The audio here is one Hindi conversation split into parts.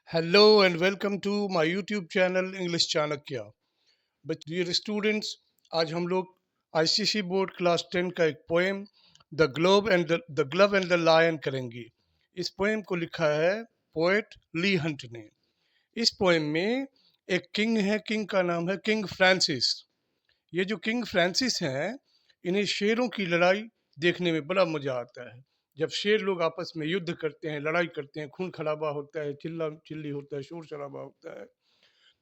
Hello and welcome to my YouTube channel English Chanakya. But dear students, आज हम लोग आईसीसी बोर्ड क्लास 10 का एक poem the glove and the lion करेंगे। इस पोएम को लिखा है पोएट ली हंट ने। इस पोएम में एक किंग है, किंग का नाम है किंग फ्रांसिस। ये जो किंग फ्रांसिस हैं, इन्हें शेरों की लड़ाई देखने में बड़ा मजा आता है। जब शेर लोग आपस में युद्ध करते हैं, लड़ाई करते हैं, खून खराबा होता है, चिल्ला चिल्ली होता है, शोर शराबा होता है,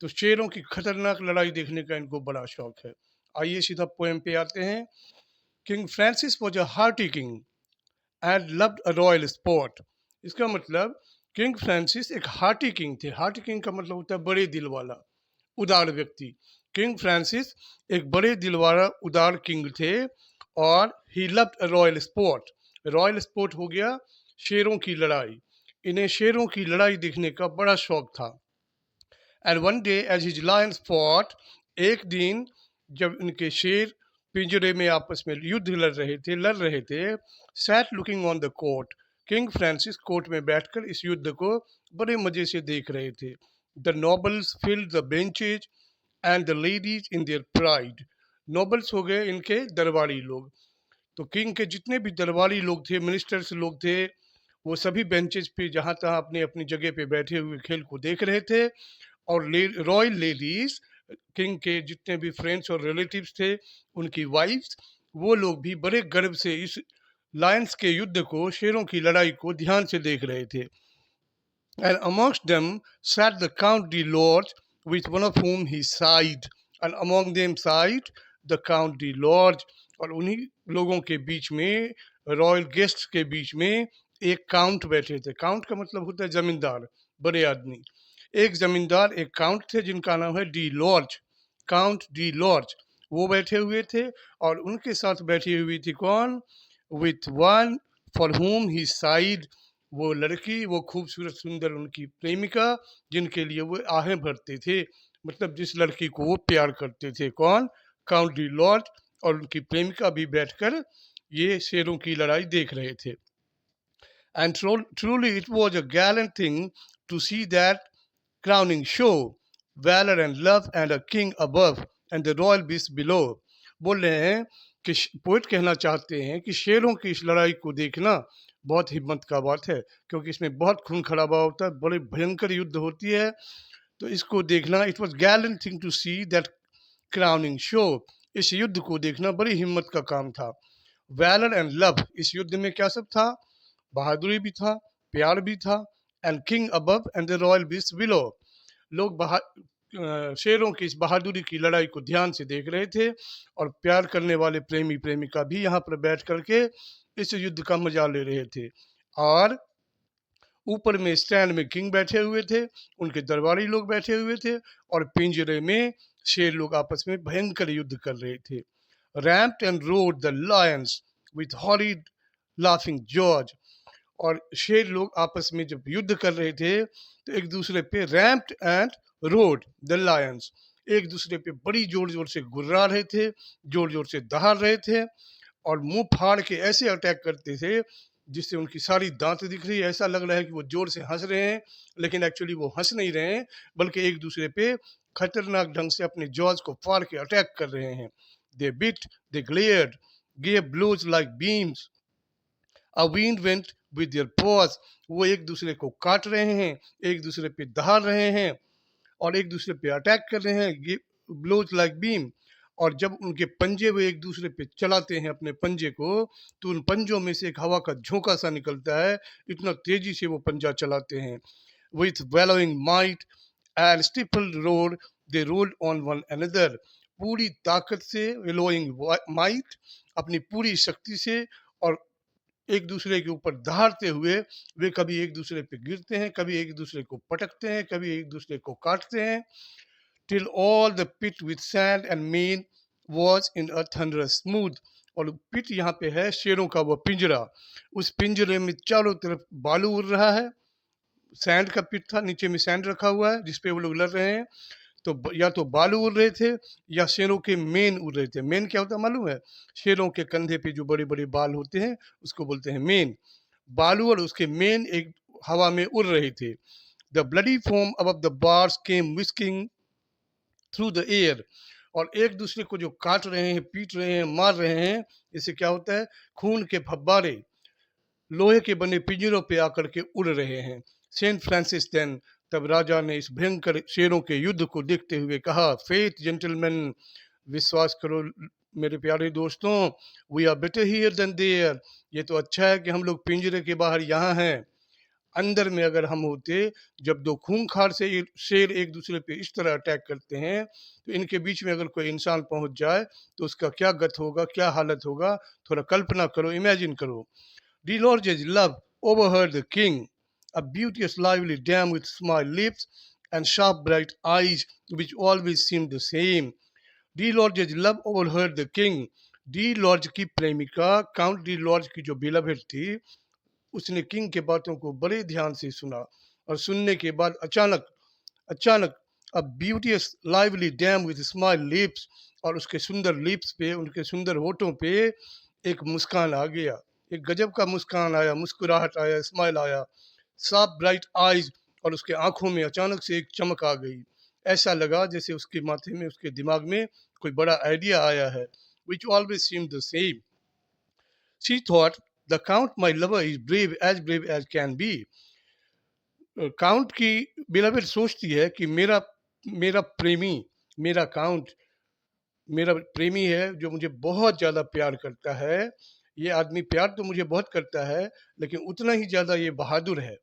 तो शेरों की खतरनाक लड़ाई देखने का इनको बड़ा शौक है। आइए सीधा पोएम पे आते हैं। King Francis was a hearty king and loved a royal sport. इसका मतलब किंग फ्रांसिस एक हार्टी किंग थे। हार्टी किंग का मतलब होता है बड़े दिल वाला, उदार व्यक्ति। किंग फ्रांसिस एक बड़े दिल वाला उदार किंग थे और he loved a royal sport. Royal sport हो गया शेरों की लड़ाई। इन्हें शेरों की लड़ाई देखने का बड़ा शौक था। And one day as his lions fought, एक दिन जब इनके शेर पिंजरे में आपस में युद्ध लड़ रहे थे, sat looking on the court. King Francis court में बैठकर इस युद्ध को बड़े मजे से देख रहे थे। The nobles filled the benches and the ladies in their pride. Nobles हो गए इनके दरबारी लोग। तो किंग के जितने भी दरबारी लोग थे, मिनिस्टर्स लोग थे, वो सभी बेंचेज पे जहाँ तहाँ अपनी अपनी जगह पे बैठे हुए खेल को देख रहे थे। और रॉयल लेडीज, किंग के जितने भी फ्रेंड्स और रिलेटिव्स थे, उनकी वाइफ्स, वो लोग भी बड़े गर्व से इस लायंस के युद्ध को, शेरों की लड़ाई को ध्यान से देख रहे थे। And amongst them sat the Count de Lorge, with one of whom he sighed. And among them sighed the Count de Lorge. और उन्हीं लोगों के बीच में, रॉयल गेस्ट्स के बीच में, एक काउंट बैठे थे। काउंट का मतलब होता है जमींदार, बड़े आदमी। एक जमींदार, एक काउंट थे जिनका नाम है D large, count D large. वो बैठे हुए थे और उनके साथ बैठी हुई थी कौन? With one for whom he side, वो लड़की, वो खूबसूरत सुंदर उनकी प्रेमिका, जिनके लिए वो आहें भरते थे। मतलब जिस लड़की को वो प्यार करते थे, कौन? Count D Lord. और उनकी प्रेमिका भी बैठकर ये शेरों की लड़ाई देख रहे थे। And truly it was a gallant thing to see that crowning show, valor and love and a king above and the royal beast below। बोल रहे हैं कि पोइट कहना चाहते हैं कि शेरों की इस लड़ाई को देखना बहुत हिम्मत का बात है, क्योंकि इसमें बहुत खून खराबा होता है, बड़ी भयंकर युद्ध होती है। तो इसको देखना, it was gallant thing to see that crowning show, इस युद्ध को देखना बड़ी हिम्मत का काम था। वैलर एंड लव, इस युद्ध में क्या सब था? बहादुरी भी था, प्यार भी था। And king above and the royal beast below, लोग शेरों की इस बहादुरी की लड़ाई को ध्यान से देख रहे थे। और प्यार करने वाले प्रेमी प्रेमिका भी यहाँ पर बैठ करके इस युद्ध का मजा ले रहे थे। और ऊपर में स्टैंड में किंग बैठे हुए थे, उनके दरबारी लोग बैठे हुए थे, और पिंजरे में शेर लोग आपस में भयंकर युद्ध कर रहे थे। Ramped and roared the lions with horrid laughing जॉर्ज। और शेर लोग आपस में जब युद्ध कर रहे थे, तो एक दूसरे पे रैम्प्ड एंड रोड द लायंस, एक दूसरे पे बड़ी जोर जोर से गुर्रा रहे थे, जोर जोर से दहाड़ रहे थे, और मुंह फाड़ के ऐसे अटैक करते थे जिससे उनकी सारी दांत दिख रही है। ऐसा लग रहा है कि वो जोर से हंस रहे हैं, लेकिन एक्चुअली वो हंस नहीं रहे हैं, बल्कि एक दूसरे पे खतरनाक ढंग से अपने जॉज को फाड़ के अटैक कर रहे हैं। दे bit, they glared, gave blows like beams, a wind went with their paws। वो एक दूसरे को काट रहे हैं, एक दूसरे पे दहाड़ रहे हैं, और एक दूसरे पे अटैक कर रहे हैं, ब्लोज लाइक बीम। और जब उनके पंजे वो एक दूसरे पे चलाते हैं अपने पंजे को, तो उन पंजों में से एक हवा का झोंका सा निकलता है, इतना तेजी से वो पंजा चलाते हैं। With wallowing might and stifled roar they rolled on one another, पूरी ताकत से, वेलोइंग माइट, अपनी पूरी शक्ति से, और एक दूसरे के ऊपर दहाड़ते हुए वे कभी एक दूसरे पे गिरते हैं, कभी एक दूसरे को पटकते हैं, कभी एक दूसरे को काटते हैं। till all the pit with sand and mane was in a thunderous smooth। और पिट यहाँ पे है शेरों का वो पिंजरा, उस पिंजरे में चारों तरफ बालू उड़ रहा है। सैंड का पिट था, नीचे में सैंड रखा हुआ है जिसपे वो लोग लड़ रहे हैं। तो या तो बालू उड़ रहे थे, या शेरों के मेन उड़ रहे थे। मेन क्या होता है मालूम है? शेरों के कंधे पे जो बड़े बड़े बाल होते हैं, उसको बोलते हैं मेन। बालू और उसके मेन एक हवा में उड़ रहे थे। The bloody foam above the bars came whisking through the air. और एक दूसरे को जो काट रहे हैं, पीट रहे हैं, मार रहे हैं, इससे क्या होता है, खून के फव्वारे लोहे के बने पिंजरों पे आकर के उड़ रहे हैं। सेंट फ्रांसिस देन, तब राजा ने इस भयंकर शेरों के युद्ध को देखते हुए कहा, फेथ जेंटलमैन, विश्वास करो मेरे प्यारे दोस्तों, we are better here than there, ये तो अच्छा है कि हम लोग पिंजरे के बाहर यहाँ हैं। अंदर में अगर हम होते, जब दो खूंखार से शेर एक दूसरे पे इस तरह अटैक करते हैं, तो इनके बीच में अगर कोई इंसान पहुंच जाए तो उसका क्या गत होगा, क्या हालत होगा, थोड़ा कल्पना करो, इमेजिन करो। The Lord Judge Love overheard the king, a beauteous, lively dame with smile lips and sharp, bright eyes, which always seemed the same. The Lord Judge Love overheard the king. D large की प्रेमिका, काउंट डी लॉर्ज की जो बिलवेड थी, उसने किंग के बातों को बड़े ध्यान से सुना। और सुनने के बाद अचानक अचानक a beauteous lively dame with smile lips, और उसके सुंदर लिप्स पे, उनके सुंदर होठों पे एक मुस्कान आ गया, एक गजब का मुस्कान आया, मुस्कुराहट आया, स्माइल आया। साफ ब्राइट आईज, और उसके आंखों में अचानक से एक चमक आ गई। ऐसा लगा जैसे उसके माथे में, उसके दिमाग में कोई बड़ा आइडिया आया है। Which always seemed the same. She thought the count my lover is brave as can be. Count की बिलवेड सोचती है कि मेरा मेरा प्रेमी, मेरा काउंट, मेरा प्रेमी है जो मुझे बहुत ज़्यादा प्यार करता है। ये आदमी प्यार तो मुझे बहुत करता है, लेकिन उतना ही ज़्यादा ये बहादुर है।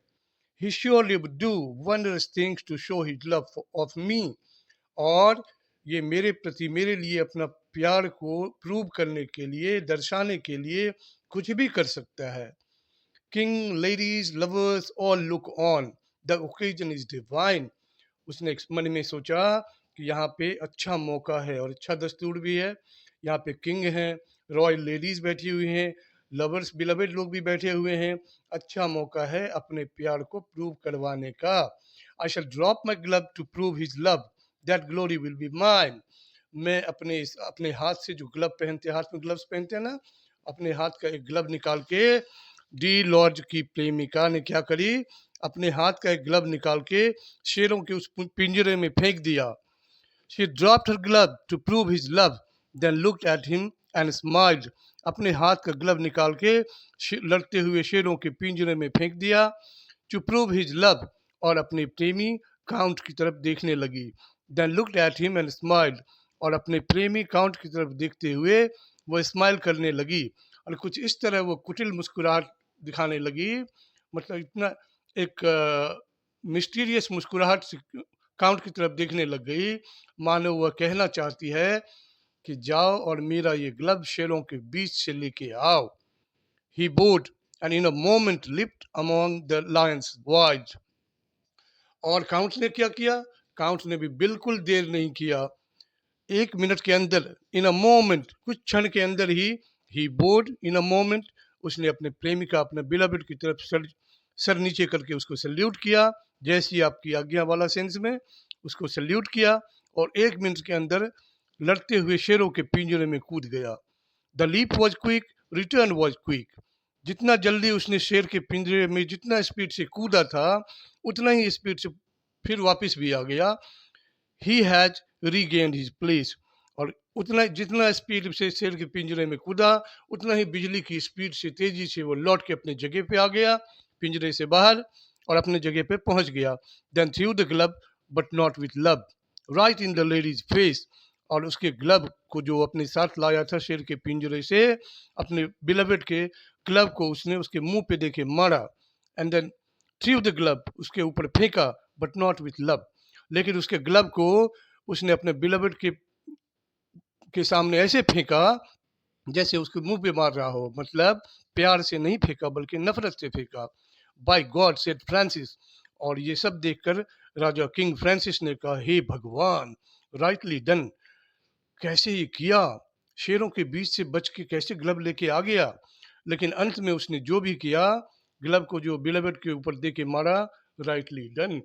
He surely would do wondrous things to show his love of me। और ये मेरे प्रति, मेरे लिए अपना प्यार को प्रूव करने के लिए, दर्शाने के लिए कुछ भी कर सकता है। King, ladies, lovers all look on, the occasion is divine। उसने मन में सोचा कि यहाँ पे अच्छा मौका है और अच्छा दस्तूर भी है। यहाँ पे किंग हैं, रॉयल लेडीज बैठी हुई हैं, लवर्स बिलवेड लोग भी बैठे हुए हैं। अच्छा मौका है अपने प्यार को प्रूव करवाने का। I shall drop my glove to prove his love, that glory will be mine. मैं अपने हाथ से जो ग्लव पहनते, हाथ में ग्लव्स पहनते हैं ना, अपने हाथ का एक ग्लव निकाल के, डी लॉर्ज की प्रेमिका ने क्या करी, अपने हाथ का एक ग्लव निकाल के शेरों के उस पिंजरे में फेंक दिया। She dropped her glove to prove his love, then looked at him and smiled। अपने हाथ का ग्लव निकाल के लड़ते हुए शेरों के पिंजरे में फेंक दिया। To prove his love, और अपने प्रेमी काउंट की तरफ देखने लगी। Then looked at him and smiled, और अपने प्रेमी काउंट की तरफ देखते हुए वो स्माइल करने लगी। और कुछ इस तरह वो कुटिल मुस्कुराहट दिखाने लगी, मतलब इतना एक मिस्टीरियस मुस्कुराहट से काउंट की तरफ देखने लग गई, मानो वह कहना चाहती है कि जाओ और मेरा ये ग्लव शेरों के बीच से लेके आओ। He bowed and in a moment leaped among the lions wide। और काउंट ने क्या किया, काउंट ने भी बिल्कुल देर नहीं किया, एक मिनट के अंदर, इन अ मोमेंट, कुछ क्षण के अंदर ही बोर्ड इन अ मोमेंट, उसने अपने प्रेमिका, अपने बिलवेड की तरफ सर नीचे करके उसको सल्यूट किया, जैसी आपकी आज्ञा वाला सेंस में उसको सल्यूट किया, और एक मिनट के अंदर लड़ते हुए शेरों के पिंजरे में कूद गया। The leap was quick, return was quick. जितना जल्दी उसने शेर के पिंजरे में, जितना स्पीड से कूदा था, उतना ही स्पीड से फिर वापस भी आ गया। He has regained his place. और उतना, जितना स्पीड से शेर के पिंजरे में कूदा, उतना ही बिजली की स्पीड से तेजी से वो लौट के अपने जगह पे आ गया, पिंजरे से बाहर, और अपने जगह पे पहुंच गया। Then threw the glove but not with love, right in the lady's face. और उसके ग्लव को जो अपने साथ लाया था शेर के पिंजरे से, अपने बिलवेड के ग्लव को उसने उसके मुंह पे देके मारा। And then threw the glove, उसके ऊपर फेंका, बट नॉट विथ लव, लेकिन उसके ग्लव को उसने अपने बिलवेड के सामने ऐसे फेंका जैसे उसके मुंह पे मार रहा हो, मतलब प्यार से नहीं फेंका बल्कि नफरत से फेंका। By God said Francis. और ये सब देखकर राजा किंग फ्रांसिस ने कहा, हे भगवान, राइटली डन, कैसे ये किया, शेरों के बीच से बच के कैसे ग्लव लेके आ गया। लेकिन अंत में उसने जो भी किया, ग्लव को जो बिलवेड के ऊपर दे के मारा, राइटली डन,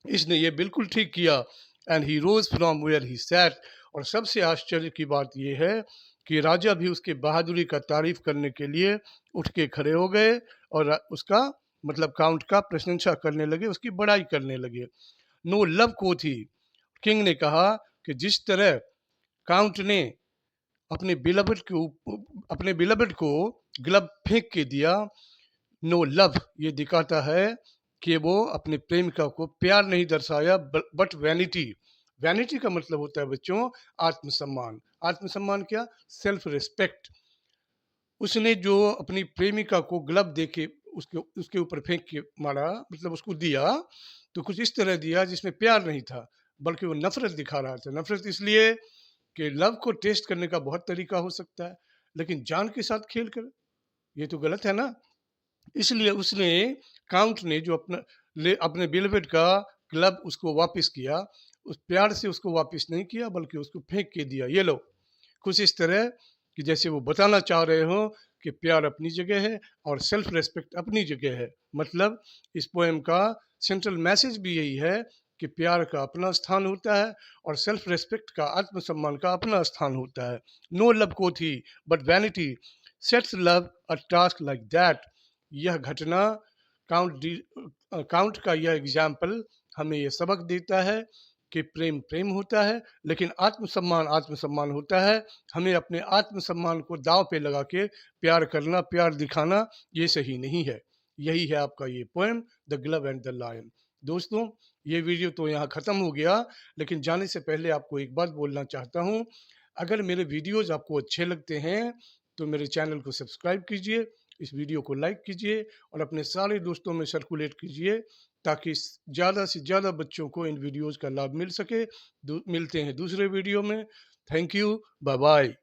इसने ये बिल्कुल ठीक किया। And he rose from where he sat. और सबसे आश्चर्य की बात यह है कि राजा भी उसके बहादुरी का तारीफ करने के लिए उठ के खड़े हो गए और उसका मतलब काउंट का प्रशंसा करने लगे, उसकी बड़ाई करने लगे। नो लव को थी, किंग ने कहा कि जिस तरह काउंट ने अपने बिलवड को ग्लब फेंक के दिया, नो लव ये दिखाता है कि वो अपने प्रेमिका को प्यार नहीं दर्शाया, बट वैनिटी। वैनिटी का मतलब होता है बच्चों आत्मसम्मान। आत्मसम्मान क्या? Self respect. उसने जो अपनी प्रेमिका को ग्लब दे के उसके उसके ऊपर फेंक के मारा, मतलब उसको दिया, तो कुछ इस तरह दिया जिसमें प्यार नहीं था, बल्कि वो नफरत दिखा रहा था। नफरत इसलिए कि लव को टेस्ट करने का बहुत तरीका हो सकता है, लेकिन जान के साथ खेल कर ये तो गलत है ना। इसलिए उसने काउंट ने जो अपने बिलवेड का क्लब उसको वापस किया, उस प्यार से उसको वापस नहीं किया, बल्कि उसको फेंक के दिया। ये लो, कुछ इस तरह कि जैसे वो बताना चाह रहे हो कि प्यार अपनी जगह है और सेल्फ रेस्पेक्ट अपनी जगह है। मतलब इस पोएम का सेंट्रल मैसेज भी यही है कि प्यार का अपना स्थान होता है और सेल्फ रेस्पेक्ट का, आत्मसम्मान का अपना स्थान होता है। नो लव को थी but vanity sets love a task like that. यह घटना काउंट का यह एग्जाम्पल हमें यह सबक देता है कि प्रेम प्रेम होता है, लेकिन आत्मसम्मान आत्मसम्मान होता है। हमें अपने आत्मसम्मान को दांव पे लगा के प्यार करना, प्यार दिखाना, ये सही नहीं है। यही है आपका ये poem the glove and the lion. दोस्तों, ये वीडियो तो यहाँ ख़त्म हो गया, लेकिन जाने से पहले आपको एक बात बोलना चाहता हूँ। अगर मेरे वीडियोज़ आपको अच्छे लगते हैं तो मेरे चैनल को सब्सक्राइब कीजिए, इस वीडियो को लाइक कीजिए और अपने सारे दोस्तों में सर्कुलेट कीजिए, ताकि ज़्यादा से ज़्यादा बच्चों को इन वीडियोज़ का लाभ मिल सके। मिलते हैं दूसरे वीडियो में। Thank you, bye bye.